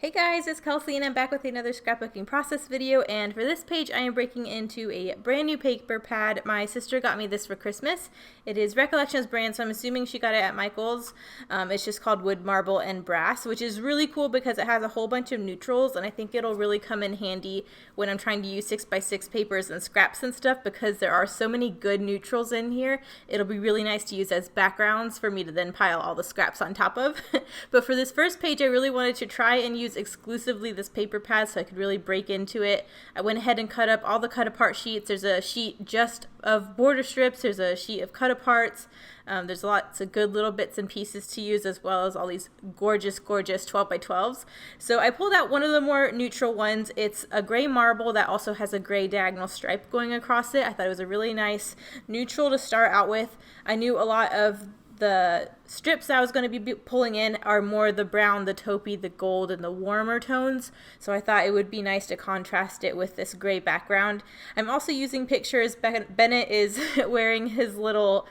Hey guys, it's Kelsey and I'm back with another scrapbooking process video, and for this page I am breaking into a brand new paper pad. My sister got me this for Christmas. It is Recollections brand, so I'm assuming she got it at Michael's. It's just called Wood, Marble, and Brass, which is really cool because it has a whole bunch of neutrals, and I think it'll really come in handy when I'm trying to use 6x6 papers and scraps and stuff, because there are so many good neutrals in here. It'll be really nice to use as backgrounds for me to then pile all the scraps on top of. But for this first page I really wanted to try and use exclusively this paper pad so I could really break into it. I went ahead and cut up all the cut apart sheets. There's a sheet just of border strips, there's a sheet of cut aparts, there's lots of good little bits and pieces to use, as well as all these gorgeous 12x12s. So I pulled out one of the more neutral ones. It's a gray marble that also has a gray diagonal stripe going across it. I thought it was a really nice neutral to start out with. I knew a lot of the strips I was going to be pulling in are more the brown, the taupey, the gold, and the warmer tones, so I thought it would be nice to contrast it with this gray background. I'm also using pictures. Bennett is wearing his little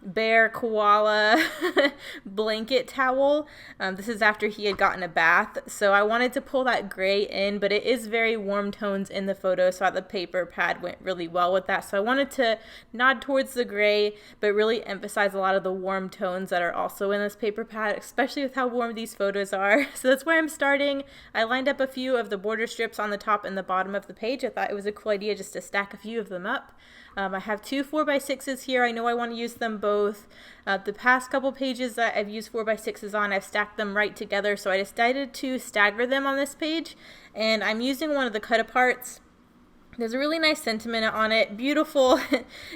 bear koala blanket towel. This is after he had gotten a bath, so I wanted to pull that gray in, but it is very warm tones in the photo, so the paper pad went really well with that. So I wanted to nod towards the gray, but really emphasize a lot of the warm tones that are also in this paper pad, especially with how warm these photos are. So that's where I'm starting. I lined up a few of the border strips on the top and the bottom of the page. I thought it was a cool idea just to stack a few of them up. I have two 4x6s here. I know I want to use them both. The past couple pages that I've used 4x6s on, I've stacked them right together, so I decided to stagger them on this page, and I'm using one of the cut aparts. There's a really nice sentiment on it, beautiful,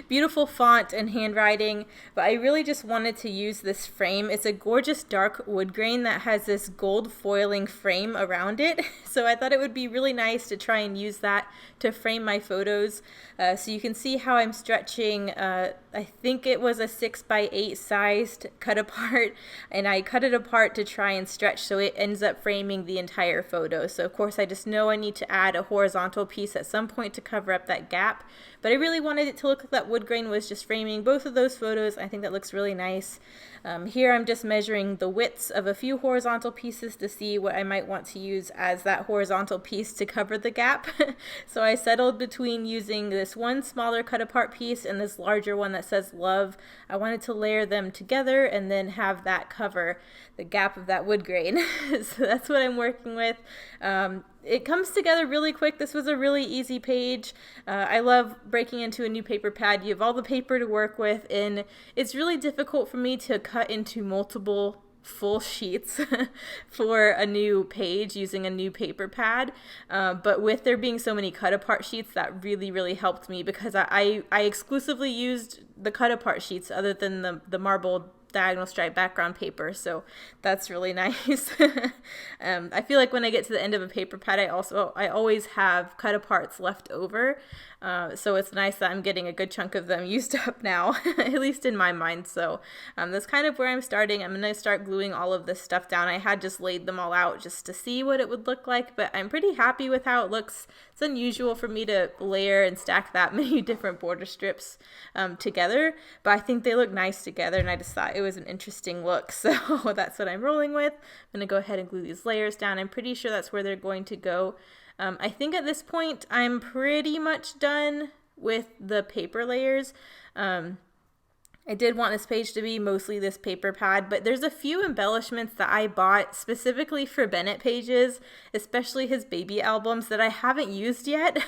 beautiful font and handwriting, but I really just wanted to use this frame. It's a gorgeous dark wood grain that has this gold foiling frame around it, so I thought it would be really nice to try and use that to frame my photos. So you can see how I'm stretching, I think it was a 6x8 sized cut apart, and I cut it apart to try and stretch so it ends up framing the entire photo. So of course I just know I need to add a horizontal piece at some point to cover up that gap, but I really wanted it to look like that wood grain was just framing both of those photos. I think that looks really nice. Here I'm just measuring the widths of a few horizontal pieces to see what I might want to use as that horizontal piece to cover the gap. So I settled between using this one smaller cut apart piece and this larger one that says love. I wanted to layer them together and then have that cover the gap of that wood grain. So that's what I'm working with. It comes together really quick. This was a really easy page. I love breaking into a new paper pad. You have all the paper to work with, and it's really difficult for me to cut into multiple full sheets for a new page using a new paper pad, but with there being so many cut apart sheets, that really helped me, because I exclusively used the cut apart sheets other than the marbled diagonal stripe background paper, so that's really nice. I feel like when I get to the end of a paper pad, I always have cut aparts left over, so it's nice that I'm getting a good chunk of them used up now, at least in my mind. So that's kind of where I'm starting. I'm gonna start gluing all of this stuff down. I had just laid them all out just to see what it would look like, but I'm pretty happy with how it looks. It's unusual for me to layer and stack that many different border strips together, but I think they look nice together, and I just thought it was an interesting look, so that's what I'm rolling with. I'm going to go ahead and glue these layers down. I'm pretty sure that's where they're going to go. I think at this point I'm pretty much done with the paper layers. I did want this page to be mostly this paper pad, but there's a few embellishments that I bought specifically for Bennett pages, especially his baby albums, that I haven't used yet.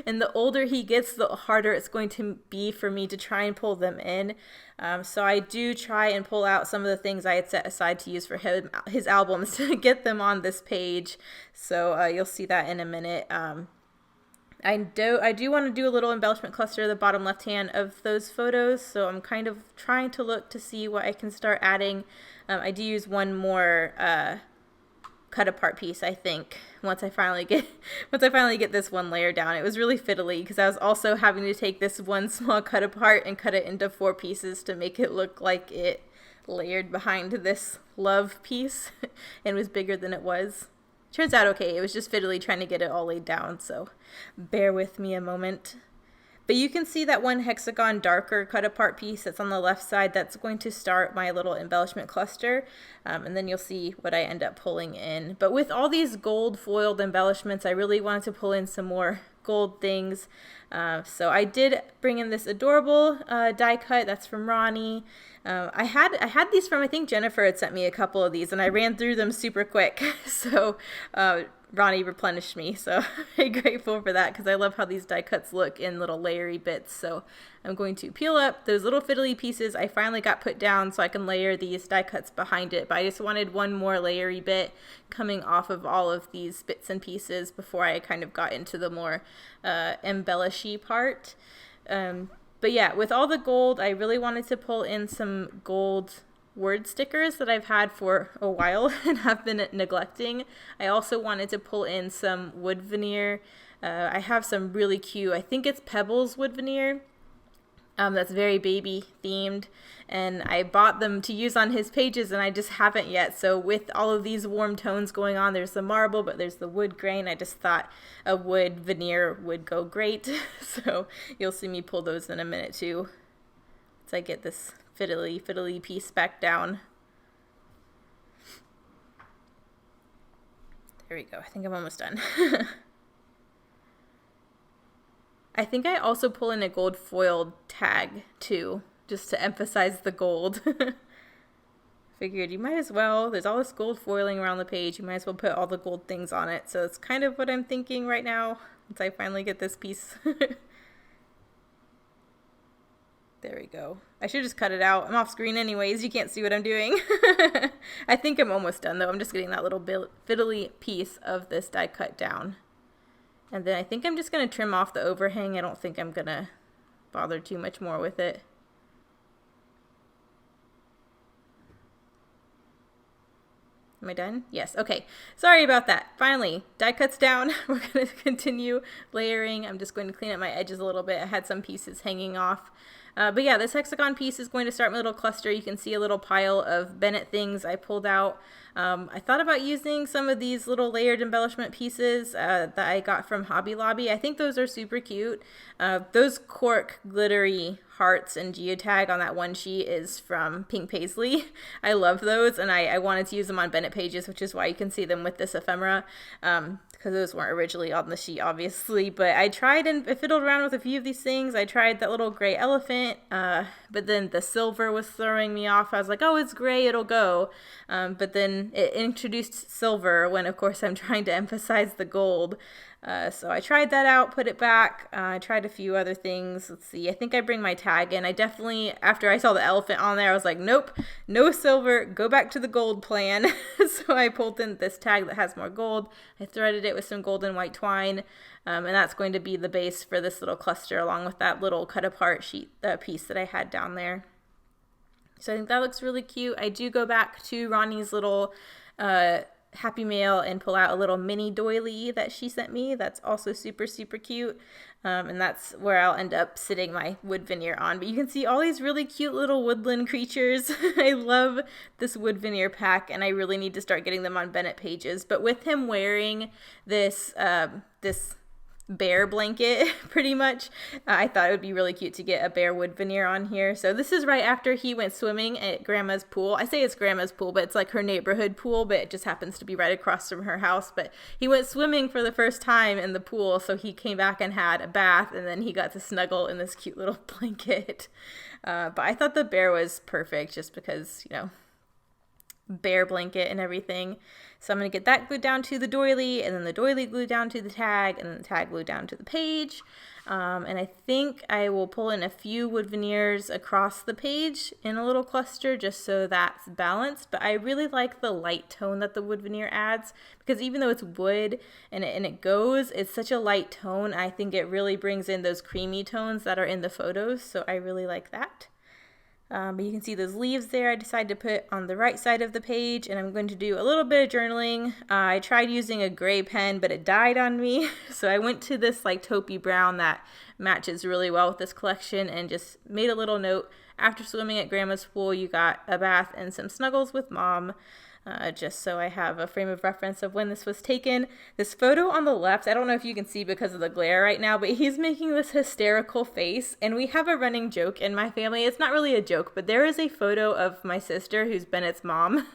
And the older he gets, the harder it's going to be for me to try and pull them in. So I do try and pull out some of the things I had set aside to use for his albums to get them on this page. So you'll see that in a minute. I do want to do a little embellishment cluster at the bottom left hand of those photos, so I'm kind of trying to look to see what I can start adding. I do use one more cut apart piece, I think, once I finally get this one layer down. It was really fiddly because I was also having to take this one small cut apart and cut it into 4 pieces to make it look like it layered behind this love piece and was bigger than it was. Turns out okay. It was just fiddly trying to get it all laid down, so bear with me a moment. But you can see that one hexagon darker cut apart piece that's on the left side. That's going to start my little embellishment cluster. And then you'll see what I end up pulling in. But with all these gold foiled embellishments, I really wanted to pull in some more gold things. So I did bring in this adorable die cut. That's from Ronnie. I had these from, I think Jennifer had sent me a couple of these, and I ran through them super quick. So Ronnie replenished me, so I'm very grateful for that, because I love how these die cuts look in little layery bits. So I'm going to peel up those little fiddly pieces I finally got put down so I can layer these die cuts behind it, but I just wanted one more layery bit coming off of all of these bits and pieces before I kind of got into the more embellishy part. But yeah, with all the gold, I really wanted to pull in some gold word stickers that I've had for a while and have been neglecting. I also wanted to pull in some wood veneer. I have some really cute, I think it's Pebbles wood veneer. That's very baby themed, and I bought them to use on his pages, and I just haven't yet. So with all of these warm tones going on, there's the marble, but there's the wood grain. I just thought a wood veneer would go great. So you'll see me pull those in a minute too, once I get this fiddly piece back down. There we go. I think I'm almost done. I think I also pull in a gold foiled tag too, just to emphasize the gold. Figured you might as well, there's all this gold foiling around the page, you might as well put all the gold things on it. So it's kind of what I'm thinking right now, once I finally get this piece. There we go. I should just cut it out. I'm off screen anyways, you can't see what I'm doing. I think I'm almost done though. I'm just getting that little fiddly piece of this die cut down. And then I think I'm just going to trim off the overhang. I don't think I'm going to bother too much more with it. Am I done? Yes. Okay. Sorry about that. Finally, die cuts down. We're going to continue layering. I'm just going to clean up my edges a little bit. I had some pieces hanging off. But yeah, this hexagon piece is going to start my little cluster. You can see a little pile of Bennett things I pulled out. I thought about using some of these little layered embellishment pieces that I got from Hobby Lobby. I think those are super cute. Those cork glittery hearts and geotag on that one sheet is from Pink Paisley. I love those, and I wanted to use them on Bennett pages, which is why you can see them with this ephemera. Because those weren't originally on the sheet, obviously. But I tried and I fiddled around with a few of these things. I tried that little gray elephant, but then the silver was throwing me off. I was like, oh, it's gray, it'll go. But then it introduced silver when, of course, I'm trying to emphasize the gold. So I tried that out, put it back. I tried a few other things. Let's see. I think I bring my tag in. I definitely, after I saw the elephant on there, I was like, nope, no silver. Go back to the gold plan. So I pulled in this tag that has more gold. I threaded it with some gold and white twine. And that's going to be the base for this little cluster, along with that little cut apart sheet piece that I had down there. So I think that looks really cute. I do go back to Ronnie's little Happy Mail and pull out a little mini doily that she sent me. That's also super, super cute. And that's where I'll end up sitting my wood veneer on. But you can see all these really cute little woodland creatures. I love this wood veneer pack, and I really need to start getting them on Bennett pages. But with him wearing this bear blanket, pretty much, I thought it would be really cute to get a bear wood veneer on here. So this is right after he went swimming at Grandma's pool. I say it's Grandma's pool, but it's like her neighborhood pool, but it just happens to be right across from her house. But he went swimming for the first time in the pool, so he came back and had a bath, and then he got to snuggle in this cute little blanket. But I thought the bear was perfect just because, you know, bear blanket and everything. So I'm going to get that glued down to the doily, and then the doily glued down to the tag, and then the tag glued down to the page. And I think I will pull in a few wood veneers across the page in a little cluster just so that's balanced. But I really like the light tone that the wood veneer adds, because even though it's wood and it goes, it's such a light tone. I think it really brings in those creamy tones that are in the photos. So I really like that. But you can see those leaves there. I decided to put on the right side of the page, and I'm going to do a little bit of journaling. I tried using a gray pen, but it died on me. So I went to this like taupey brown that matches really well with this collection, and just made a little note. After swimming at Grandma's pool, you got a bath and some snuggles with Mom. just so I have a frame of reference of when this was taken. This photo on the left, I don't know if you can see because of the glare right now, but he's making this hysterical face, and we have a running joke in my family. It's not really a joke, but there is a photo of my sister, who's Bennett's mom,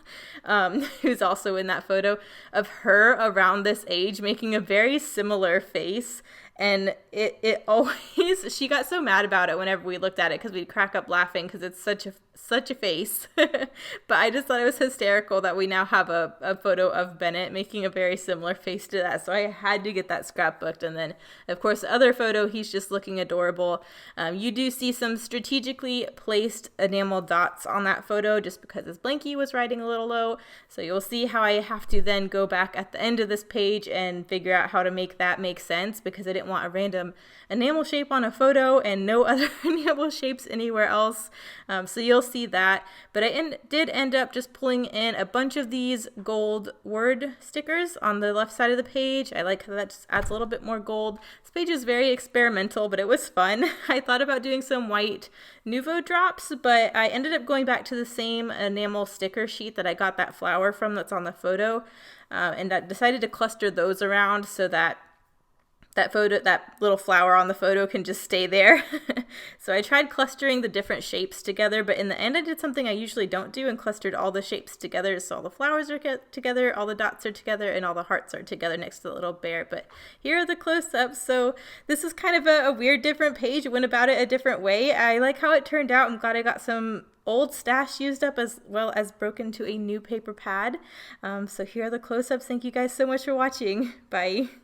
who's also in that photo, of her around this age making a very similar face. And it always, she got so mad about it whenever we looked at it because we'd crack up laughing because it's such a face. But I just thought it was hysterical that we now have a photo of Bennett making a very similar face to that. So I had to get that scrapbooked. And then, of course, the other photo, he's just looking adorable. You do see some strategically placed enamel dots on that photo just because his blankie was riding a little low. So you'll see how I have to then go back at the end of this page and figure out how to make that make sense, because I didn't want a random enamel shape on a photo and no other enamel shapes anywhere else. So you'll see that. But I did end up just pulling in a bunch of these gold word stickers on the left side of the page. I like how that just adds a little bit more gold. This page is very experimental, but it was fun. I thought about doing some white Nuvo drops, but I ended up going back to the same enamel sticker sheet that I got that flower from that's on the photo, and I decided to cluster those around so that that little flower on the photo can just stay there. So I tried clustering the different shapes together, but in the end I did something I usually don't do and clustered all the shapes together. So all the flowers are together, all the dots are together, and all the hearts are together next to the little bear. But here are the close-ups. So this is kind of a weird, different page. It went about it a different way. I like how it turned out. I'm glad I got some old stash used up as well as broken to a new paper pad. So here are the close-ups. Thank you guys so much for watching. Bye.